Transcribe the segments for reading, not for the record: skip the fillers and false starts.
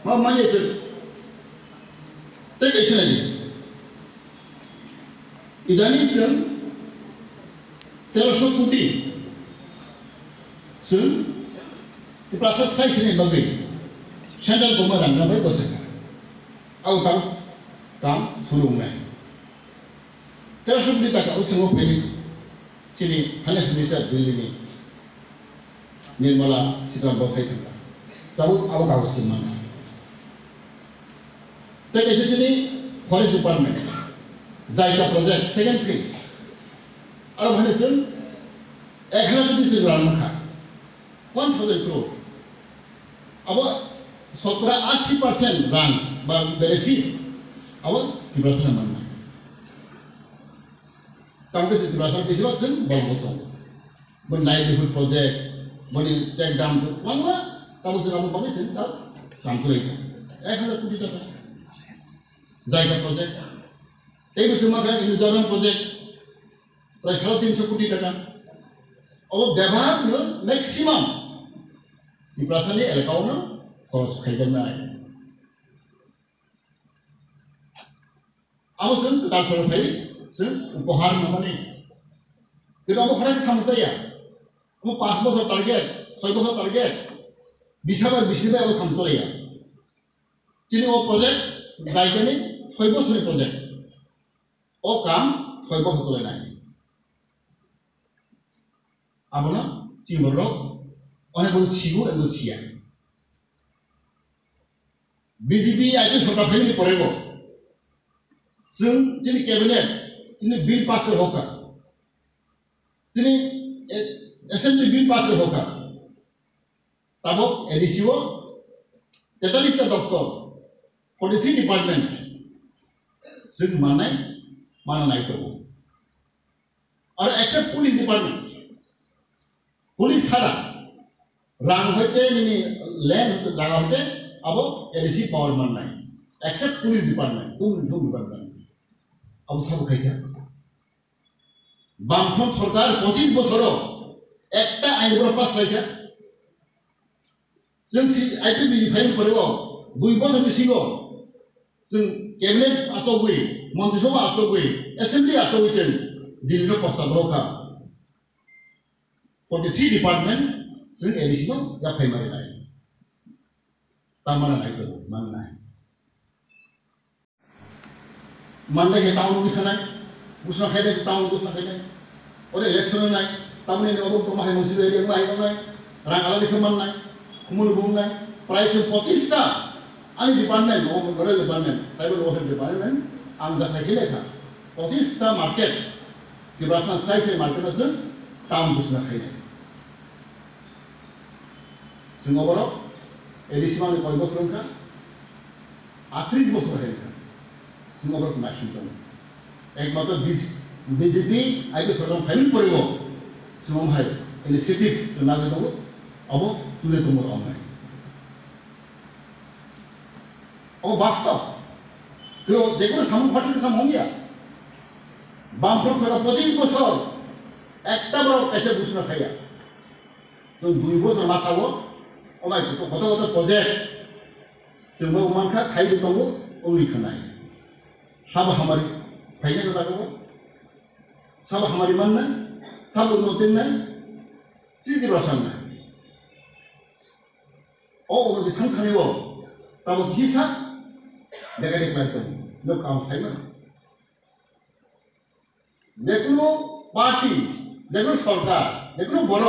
Mamanya take action again. Idani chun 1300 koটি chun the process size ni bagai central government rangna bai bosaka au kam sulung nai 1300 koটি taka usengo peli kini finance minister building ni Nirmala Sitharaman bosai thanga tahu au kagus mana take action ni forest department Zaika project second phase और भने सुन 1000 कोटी से ग्राम खा 1000 crore अब 70-80% run benefit अब diberasan mana kamu sih diberasan diberasan bangun bon livelihood project boni check dam tu mana kamu sih kamu pakai sih tahu sampai 1000 कोटी taka Zaika project ini semua kan ini project প্রায় 350 কোটি টাকা ও ব্যবহার maximum বিপ্রাসানি এলাকাও না খরচ খাইতে নাই আমসন কালচারাল ফাই जों উপহার মানে কিন্তু আমরা খরচ সামসাইয়া আমরা 5 বছর টার্গেট 6 বছর টার্গেট 20 বার 20 বার খামচলাইয়া চিনি ও প্রজেক্ট যাইগানি 6 বছরের প্রজেক্ট ও কাম 6 বছর চলে নাই Abona Timorok অনেক বড় সিগু এবং সিয়া বিজেপি আইতে সরকার ফেলি পড়েগো जों যিনি ক্যাবিনেট তিনি বিল পাস হোকা তিনি অ্যাসেম্বলি বিল পাস হোকা তাবক এডিসিও 43 টা দপ্তর 43 ডিপার্টমেন্ট जों মানা নাই তো আর এক্সেপ্ট পুলিশ ডিপার্টমেন্ট पुलिस सारा रांग होते नहीं लैंड जगह होते अब एडिसी पावर मन नहीं एक्सेप्ट पुलिस डिपार्टमेंट तुम डिपार्टमेंट अब सब कहीं बामफ्रंट सरकार 25 বছর একটা আইন পাস রাখা जों आईपीबी फाइल करेबो 2 বছর सिगो जों कैबिनेट आसोगुई मन्त्रिसभा आसोगुई असेंबली आसोगुई दिल्ली प्रस्ताव रोका 43 डिपार्टमेंट जों एडिशनल या प्राइमारी नाय तामाना नाय तो मान नाय मानले हे टाउन बिथनाय बुसना खायदे टाउन बुसना खायदे ओरे इलेक्शन नाय तामने अब तो माहे मुसिबे एरिया नाय नाय रांगाला लेख मान नाय कुमुल बुम नाय प्राय 25 टा आनि डिपार्टमेंट ओ गरे डिपार्टमेंट ट्राइबल वेलफेयर डिपार्टमेंट आं दा साइके लेखा 25 टा मार्केट किबासना साइज मार्केट जों टाउन बुसना खायदे जों अबरो एडिसिमानि कय बছरखा 38 বছর হেলকা जों अबरो नाखिन दं एकमात्र बीजेपी आइबो सरकार फाइल करिब जों हाय इनिशिएटिभ नागै दं अब तुले तुमर आमनाय ओ वास्तव तो जेको सामु फाटिल सामंगिया बामफ्रंट सरकार 25 বছর একটা বড় कैसे बुसना खाया जों 2 বছর মাথাवो ओमाय कत प्रोजेक्ट जोंबो मानखा खायबो दङ उननि खनाय सब हमारी फायदा लगागो सब हमारी मानना सब उन्नतिन ना सिद्धि रसाना ओ उन्नति थांखानिबो ताबो किसा देगादे क्लाइटन लोक आम साइमन जेकुनो पार्टी जेकुनो सरकार जेकुनो बड़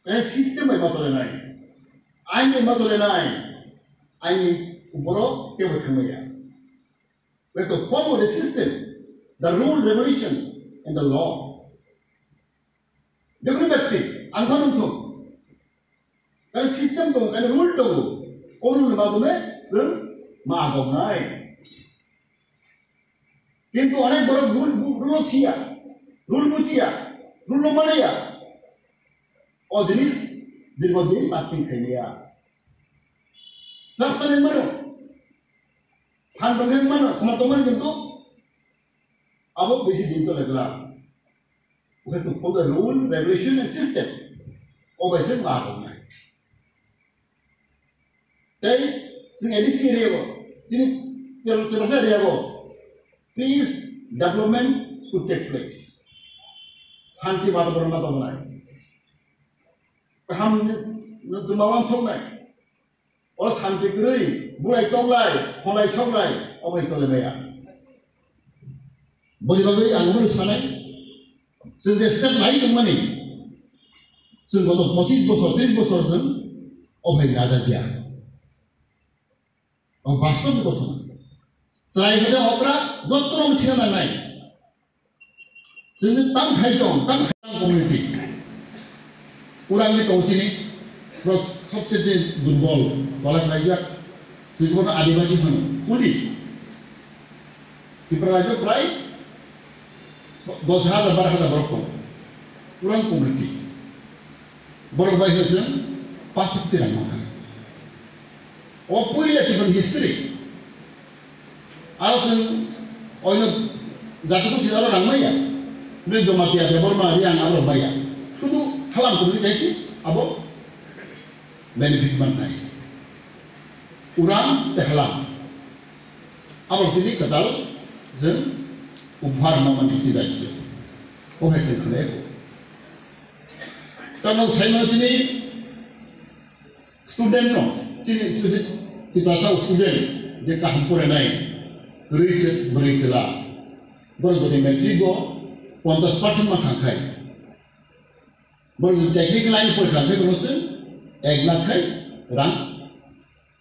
ए सिस्टेम ए मतले नाय आइन ए मतले नाय आइन उपरो केबो थांगया we have to follow the system the rule regulation and the law जेकुनो व्यक्ति आंखानुम थं दा सिस्टेम दं आरो रुल दं ओ रुल बादुमे जों मा आगावनाय किन्तु अनेक बड़ रुल छिया रुल बुझिया रुल मानिया ओ जिनिस दीर्घदिन लास्टिं खायलिया साबसाने मानो फानदों मानो खमातोंमोन किन्तु अब बेसि दिन तो लगला we have to follow the rule regulation and system अबैसे मागौनाय तै जों एडिसि एरियाबो दिनै तेरसा एरियाबो peace development should take place. शांति वातावरण दंनाय गाहाम दुमावां सौनाय और शांति गैयै बुलाय तंलाय हलाय सौलाय अबाय तलेमाया बयबागै आंबो सानाय जों जेसेबां लाय दंमानि जों गत 25 बोसोर 30 बोसोर जों अबाय नाजादिया और वास्तव घटना जाय गदे अब्रा जत्तरम सिनानाय जोंनि तां थाइदं तां कमिउनिटि उरांनि कौचिनि सबसे दुर्बल बालाक रायजो जिखुनु आदिबासी होनो उनि बेफोर रायजो प्राय 10,000 12,000 बरफ दं उरां कमिउनिटि बरफ बायजों 5 कोटी रां मोनखायो अ पुइला किफोर हिस्ट्रि आरो जों अयनो जातिखौ सिगाङाव रांमाया बे जमातिया बेबरमा रियां आरो बाया शुद्ध खालाम कमिउनिटि गायसि आबो बेनिफिट मोननाय उरां तेहलाम आबो दिनै कदाल जों उपहार मावनानै जिरायजों अहे जों खोनायखौ तानाव साइमा दिनै स्टुडेन्ट न दिनै स्पेसिफिक क्लासाव स्टुडेन्ट जे गाहाम फरायनाय ब्रैजोला बरगदि मेट्रिकआव 50% माखांखाय बरगदि टेक्निक लाइन फरायखांखाय गल'सो 1 लाख रां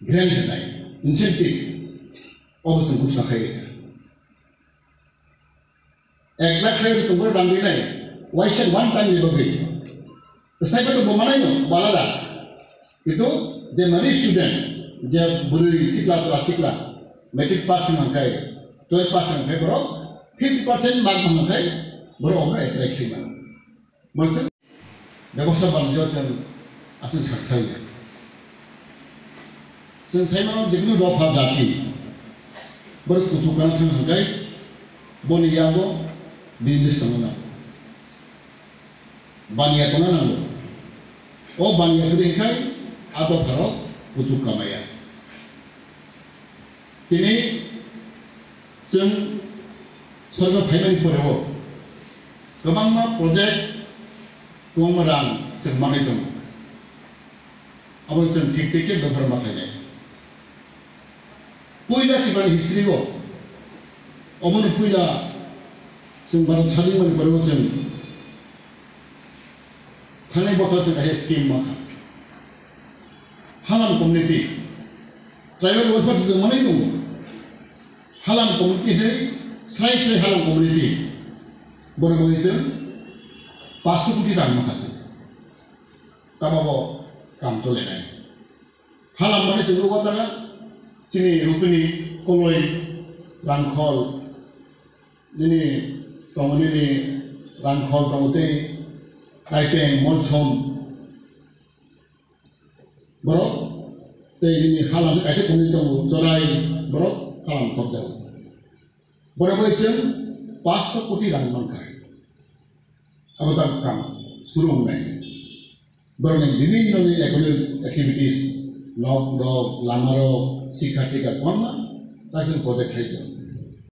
ग्रेन्ट होनाय इनसेन्टिभ अबोजों घोषणाखायो 1 लाख रुपये रां होनाय वाइस वन टाइम बगै स्टाइपेन्ड बमानाय न बालादा itu जे मनी स्टूडेंट जे बुरी सिक्ला तो सिक्ला मैट्रिक पास होनांखाय 12 पास होनांखाय बरो 50% मार्क मोनखाय बरो हमना एट्रेक्शन मोनसे व्यवस्था बानजो जों आसु साखायो जों साइमाव जिखुनु दफा जाति बर कुथुकान थांखाय बनियाबो बिजनेस खालामना बानिया कोना नांगौ ओ बानिया फोरखाय आदब भारत कुथुक कामाया दिनै जों सरकार फाइनान्सफोराव गोबां मा प्रजेक्ट दं रां जों मावनाय दं आरो जों थिक थिके बेफोर माखायनाय पहिला किबार हिस्ट्रिखौ अमन पहिला जों भारत स्वाधीनमोनफोराव जों थांनाय बोसोर जों स्किम माखा हालाम कमिउनिटि ट्राइबेल वेलफेयार जों माने दङ हालाम कमिउनिटि स्राय स्राय हालाम कमिउनिटि बरगदजों 500 कोटी रां माखासे ताबाबो काम तलेनाय हालाम माने जों गताना दिनै रुपिनि कलय रांखल दिनै तमनिनि रांखल तमते टाइपें मलसम बरफ दिनै हालाम गायथे कमिउनिटि दङ जराय बरफ हालाम खबजाव बरफजों 500 कोटी रां मोनखाय आबाद काम शुरू होनाय बरनि विभिन्न इकोनॉमिक एक्टिविटीज लॉक रॉक लामा रॉक शिक्षा टीका कौन मा ताकि प्रोजेक्ट है